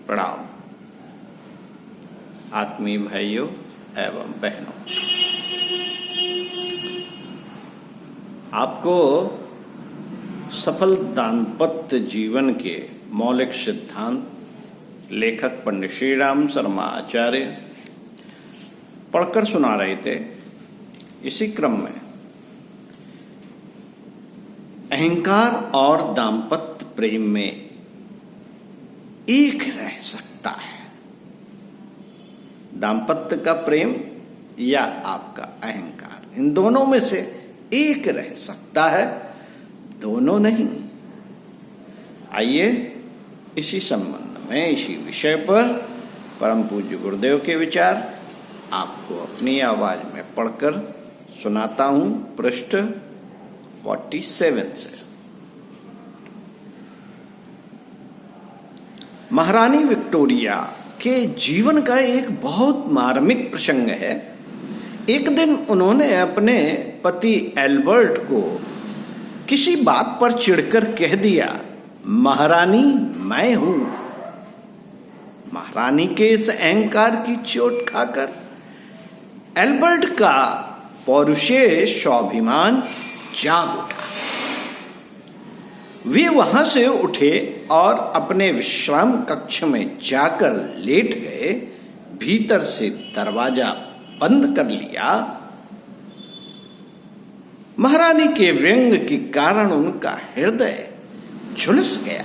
प्रणाम आत्मीय भाइयों एवं बहनों। आपको सफल दाम्पत्य जीवन के मौलिक सिद्धांत लेखक पंडित श्री राम शर्मा आचार्य पढ़कर सुना रहे थे। इसी क्रम में अहंकार और दाम्पत्य प्रेम में एक रह सकता है। दाम्पत्य का प्रेम या आपका अहंकार, इन दोनों में से एक रह सकता है, दोनों नहीं। आइए इसी संबंध में, इसी विषय पर परम पूज्य गुरुदेव के विचार आपको अपनी आवाज में पढ़कर सुनाता हूं। पृष्ठ 47 से। महारानी विक्टोरिया के जीवन का एक बहुत मार्मिक प्रसंग है। एक दिन उन्होंने अपने पति एल्बर्ट को किसी बात पर चिढ़कर कह दिया, महारानी मैं हूं। महारानी के इस अहंकार की चोट खाकर एल्बर्ट का पौरुषेय स्वाभिमान जाग उठा। वे वहां से उठे और अपने विश्राम कक्ष में जाकर लेट गए। भीतर से दरवाजा बंद कर लिया। महारानी के व्यंग के कारण उनका हृदय झुलस गया।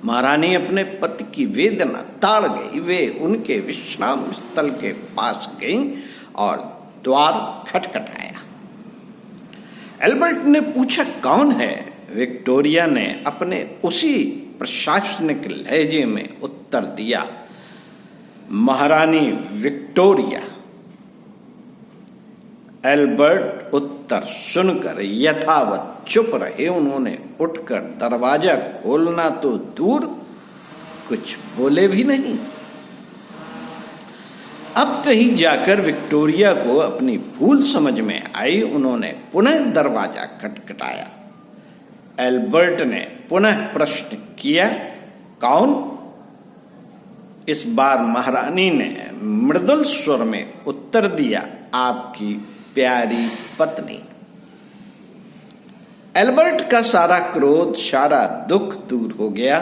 महारानी अपने पति की वेदना ताड़ गई। वे उनके विश्राम स्थल के पास गईं और द्वार खटखटाया। एल्बर्ट ने पूछा, कौन है? विक्टोरिया ने अपने उसी प्रशासनिक लहजे में उत्तर दिया, महारानी विक्टोरिया। एल्बर्ट उत्तर सुनकर यथावत चुप रहे। उन्होंने उठकर दरवाजा खोलना तो दूर, कुछ बोले भी नहीं। अब कहीं जाकर विक्टोरिया को अपनी भूल समझ में आई। उन्होंने पुनः दरवाजा खटखटाया। एल्बर्ट ने पुनः प्रश्न किया, कौन? इस बार महारानी ने मृदुल स्वर में उत्तर दिया, आपकी प्यारी पत्नी। एल्बर्ट का सारा क्रोध, सारा दुख दूर हो गया।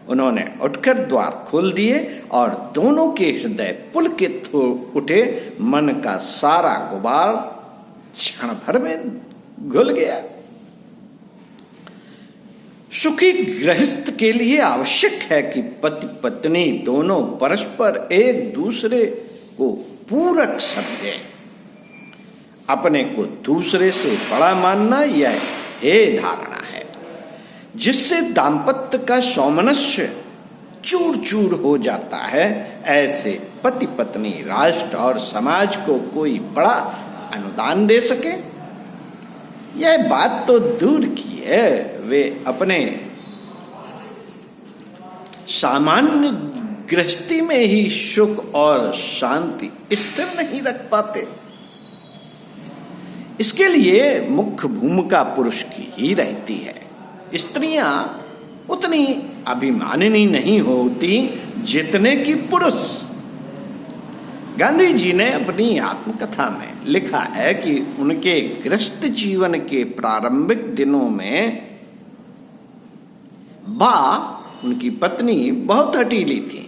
उन्होंने उठकर द्वार खोल दिए और दोनों के हृदय पुलकित हो उठे। मन का सारा गुबार क्षण भर में घुल गया। सुखी गृहस्थ के लिए आवश्यक है कि पति पत्नी दोनों परस्पर एक दूसरे को पूरक समझें। अपने को दूसरे से बड़ा मानना यह हे धारणा है, जिससे दाम्पत्य का सौमनस्य चूर चूर हो जाता है। ऐसे पति पत्नी राष्ट्र और समाज को कोई बड़ा अनुदान दे सके, यह बात तो दूर की है, वे अपने सामान्य गृहस्थी में ही सुख और शांति स्थिर नहीं रख पाते। इसके लिए मुख्य भूमिका पुरुष की ही रहती है। स्त्रियां उतनी अभिमानिनी नहीं होती जितने की पुरुष। गांधी जी ने अपनी आत्मकथा में लिखा है कि उनके गृहस्थ जीवन के प्रारंभिक दिनों में उनकी पत्नी बहुत हठीली थी।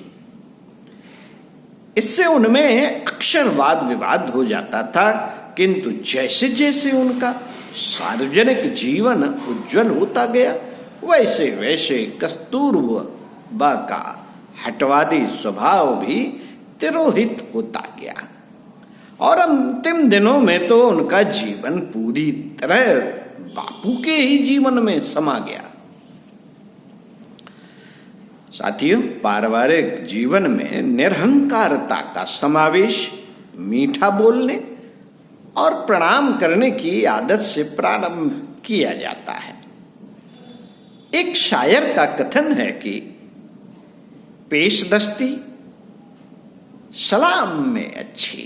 इससे उनमें अक्सर वाद विवाद हो जाता था, किंतु जैसे जैसे उनका सार्वजनिक जीवन उज्जवल होता गया, वैसे वैसे कस्तूरबा का हठवादी स्वभाव भी तिरोहित होता गया और अंतिम दिनों में तो उनका जीवन पूरी तरह बापू के ही जीवन में समा गया। साथियों, पारिवारिक जीवन में निरहंकारता का समावेश मीठा बोलने और प्रणाम करने की आदत से प्रारंभ किया जाता है। एक शायर का कथन है कि पेशदस्ती सलाम में अच्छी,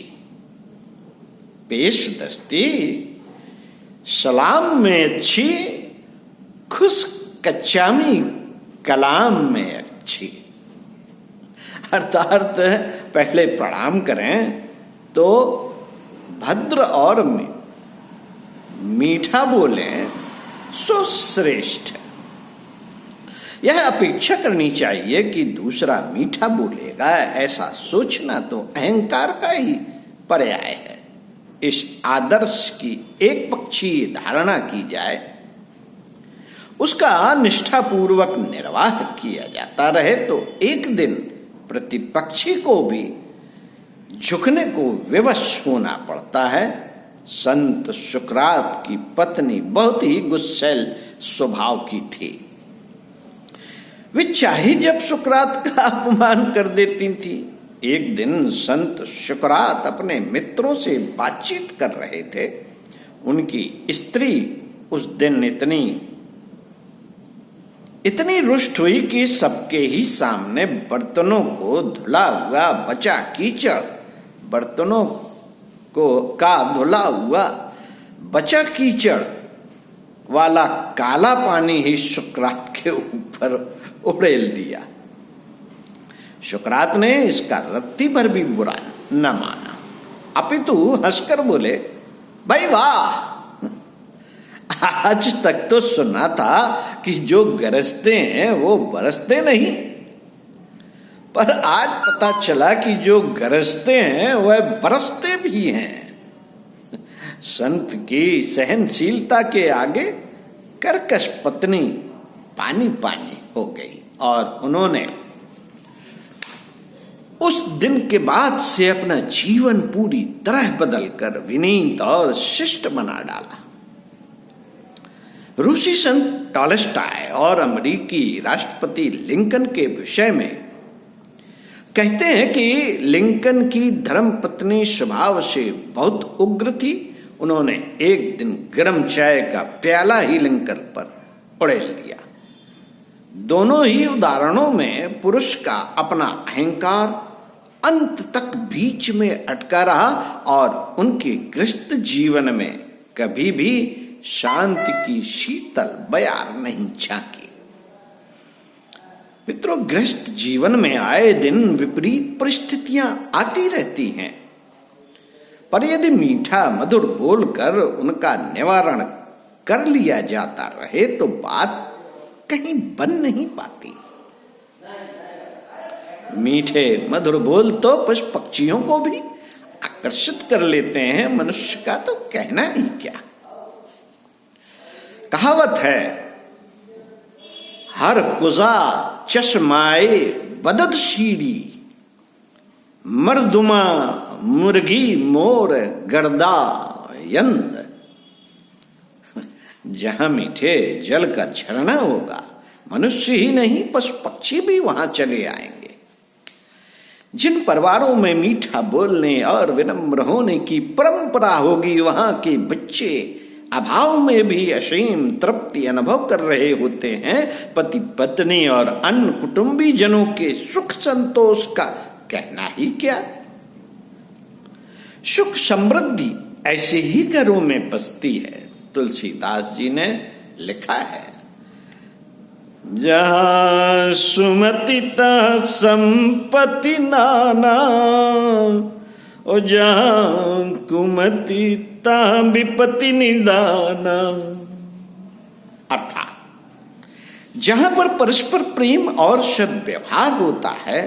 पेशदस्ती सलाम में अच्छी, खुश कच्चामी कलाम में अच्छी। अर्थात पहले प्रणाम करें तो भद्र और मीठा बोलें सो श्रेष्ठ है। यह अपेक्षा करनी चाहिए कि दूसरा मीठा बोलेगा, ऐसा सोचना तो अहंकार का ही पर्याय है। इस आदर्श की एक पक्षीय धारणा की जाए, उसका निष्ठापूर्वक निर्वाह किया जाता रहे तो एक दिन प्रतिपक्षी को भी झुकने को विवश होना पड़ता है। संत सुकरात की पत्नी बहुत ही गुस्सैल स्वभाव की थी। वे चाहे जब सुकरात का अपमान कर देती थी। एक दिन संत सुकरात अपने मित्रों से बातचीत कर रहे थे। उनकी स्त्री उस दिन इतनी रुष्ट हुई कि सबके ही सामने बर्तनों को धुला हुआ बचा कीचड़, बर्तनों का धुला हुआ बचा कीचड़ वाला काला पानी ही सुकरात के ऊपर उड़ेल दिया। सुकरात ने इसका रत्ती भर भी बुरा न माना, अपितु हंसकर बोले, भाई वाह, आज तक तो सुना था कि जो गरजते हैं वो बरसते नहीं, पर आज पता चला कि जो गरजते हैं वह बरसते भी हैं। संत की सहनशीलता के आगे कर्कश पत्नी पानी पानी हो गई और उन्होंने उस दिन के बाद से अपना जीवन पूरी तरह बदलकर विनीत और शिष्ट बना डाला। रूसी संत टॉलस्टॉय और अमेरिकी राष्ट्रपति लिंकन के विषय में कहते हैं कि लिंकन की धर्मपत्नी स्वभाव से बहुत उग्र थी। उन्होंने एक दिन गर्म चाय का प्याला ही लिंकन पर उड़ेल दिया। दोनों ही उदाहरणों में पुरुष का अपना अहंकार अंत तक बीच में अटका रहा और उनके गृहस्थ जीवन में कभी भी शांति की शीतल बयार नहीं झांकी। मित्रों, गृहस्थ जीवन में आए दिन विपरीत परिस्थितियां आती रहती हैं, पर यदि मीठा मधुर बोलकर उनका निवारण कर लिया जाता रहे तो बात कहीं बन नहीं पाती। मीठे मधुर बोल तो पशु पक्षियों को भी आकर्षित कर लेते हैं, मनुष्य का तो कहना ही क्या। कहावत है, हर कुजा चश्माए बदद शीरी, मर्दुमा मुर्गी मोर गर्दा यंद। जहां मीठे जल का झरना होगा, मनुष्य ही नहीं पशु पक्षी भी वहां चले आएंगे। जिन परिवारों में मीठा बोलने और विनम्र होने की परंपरा होगी, वहां के बच्चे अभाव में भी असीम तृप्ति अनुभव कर रहे होते हैं। पति पत्नी और अन्य कुटुंबी जनों के सुख संतोष का कहना ही क्या। सुख समृद्धि ऐसे ही घरों में बसती है। तुलसीदास जी ने लिखा है, जहां सुमति तहाँ संपत्ति नाना, और जहां कुमति तहाँ विपत्ति निदाना। अर्थात जहां पर परस्पर प्रेम और सद्व्यवहार होता है,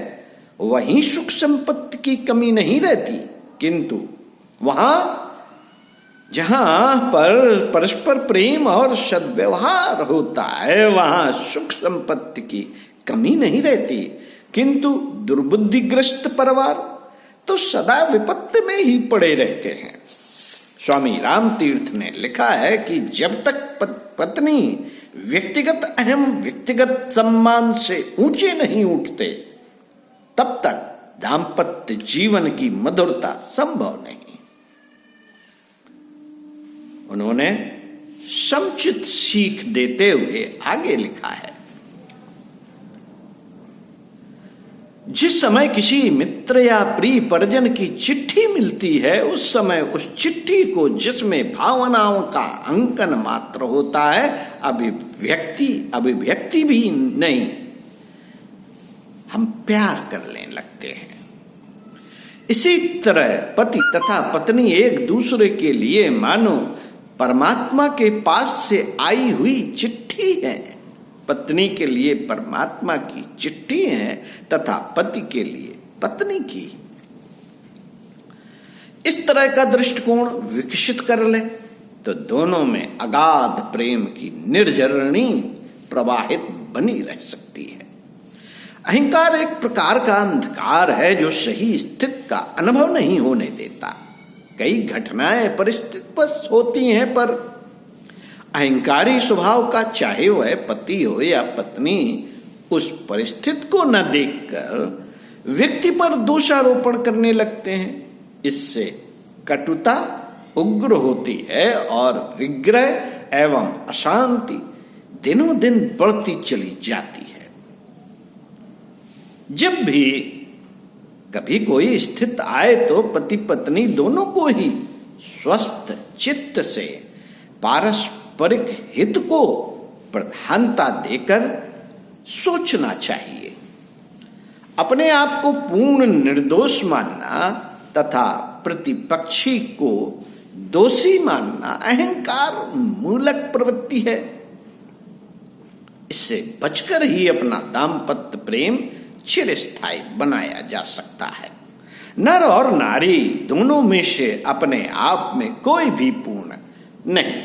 वहीं सुख संपत्ति की कमी नहीं रहती, किंतु वहां जहां पर परस्पर प्रेम और सद्व्यवहार होता है, वहां सुख संपत्ति की कमी नहीं रहती, किंतु दुर्बुद्धिग्रस्त परिवार तो सदा विपत्ति में ही पड़े रहते हैं। स्वामी राम तीर्थ ने लिखा है कि जब तक पत्नी व्यक्तिगत अहम, व्यक्तिगत सम्मान से ऊंचे नहीं उठते, तब तक दाम्पत्य जीवन की मधुरता संभव नहीं। उन्होंने समुचित सीख देते हुए आगे लिखा है, जिस समय किसी मित्र या प्रिय परिजन की चिट्ठी मिलती है, उस समय उस चिट्ठी को जिसमें भावनाओं का अंकन मात्र होता है, अभिव्यक्ति भी नहीं, हम प्यार करने लगते हैं। इसी तरह पति तथा पत्नी एक दूसरे के लिए मानो परमात्मा के पास से आई हुई चिट्ठी है। पत्नी के लिए परमात्मा की चिट्ठी है तथा पति के लिए पत्नी की। इस तरह का दृष्टिकोण विकसित कर ले तो दोनों में अगाध प्रेम की निर्झरणी प्रवाहित बनी रह सकती है। अहंकार एक प्रकार का अंधकार है जो सही स्थिति का अनुभव नहीं होने देता। कई घटनाएं परिस्थितिवश होती हैं, पर अहंकारी स्वभाव का चाहे वह पति हो या पत्नी उस परिस्थिति को न देखकर व्यक्ति पर दोषारोपण करने लगते हैं। इससे कटुता उग्र होती है और विग्रह एवं अशांति दिनों दिन बढ़ती चली जाती है। जब भी कभी कोई स्थिति आए तो पति पत्नी दोनों को ही स्वस्थ चित्त से पारस्परिक हित को प्रधानता देकर सोचना चाहिए। अपने आप को पूर्ण निर्दोष मानना तथा प्रतिपक्षी को दोषी मानना अहंकार मूलक प्रवृत्ति है। इससे बचकर ही अपना दाम्पत्य प्रेम चिरस्थायी बनाया जा सकता है। नर और नारी दोनों में से अपने आप में कोई भी पूर्ण नहीं।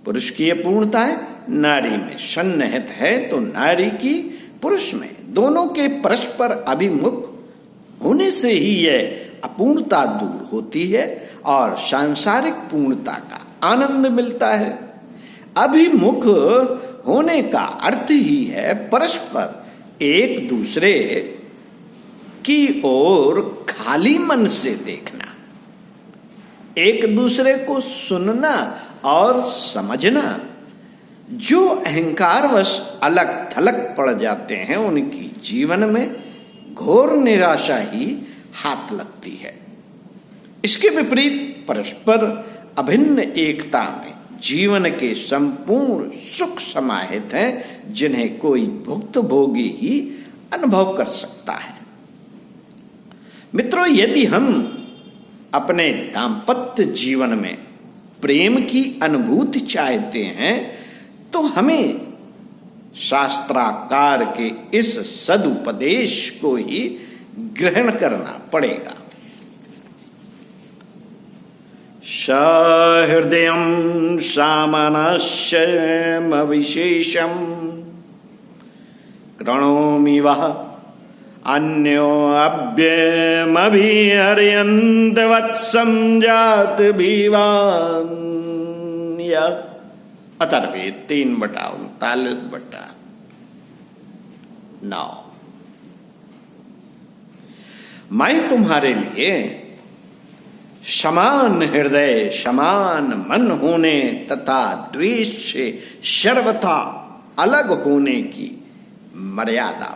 पुरुष की यह पूर्णताएं नारी में सन्निहित है तो नारी की पुरुष में, दोनों के परस्पर अभिमुख होने से ही यह अपूर्णता दूर होती है और सांसारिक पूर्णता का आनंद मिलता है। अभिमुख होने का अर्थ ही है परस्पर एक दूसरे की ओर खाली मन से देखना, एक दूसरे को सुनना और समझना। जो अहंकारवश अलग थलग पड़ जाते हैं उनकी जीवन में घोर निराशा ही हाथ लगती है। इसके विपरीत परस्पर अभिन्न एकता में जीवन के संपूर्ण सुख समाहित हैं, जिन्हें कोई भुक्त भोगी ही अनुभव कर सकता है। मित्रों, यदि हम अपने दाम्पत्य जीवन में प्रेम की अनुभूति चाहते हैं तो हमें शास्त्राकार के इस सदुपदेश को ही ग्रहण करना पड़ेगा। सहृदयं सामनस्यम विशेषम कृणोमि वः अन्यो अभ्यमभिहर्यन्त वत्सं जात भीवान्। अथर्ववेद 3/39। मैं तुम्हारे लिए समान हृदय समान मन होने तथा द्वेष से सर्वथा अलग होने की मर्यादा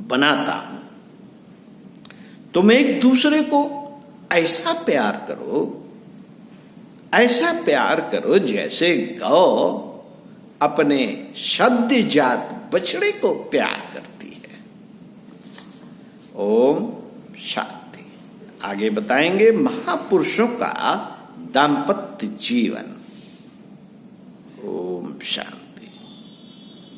बनाता हूं। तुम एक दूसरे को ऐसा प्यार करो जैसे गौ अपने सद्यजात बछड़े को प्यार करती है। ओम शांति। आगे बताएंगे महापुरुषों का दाम्पत्य जीवन। ओम शांति।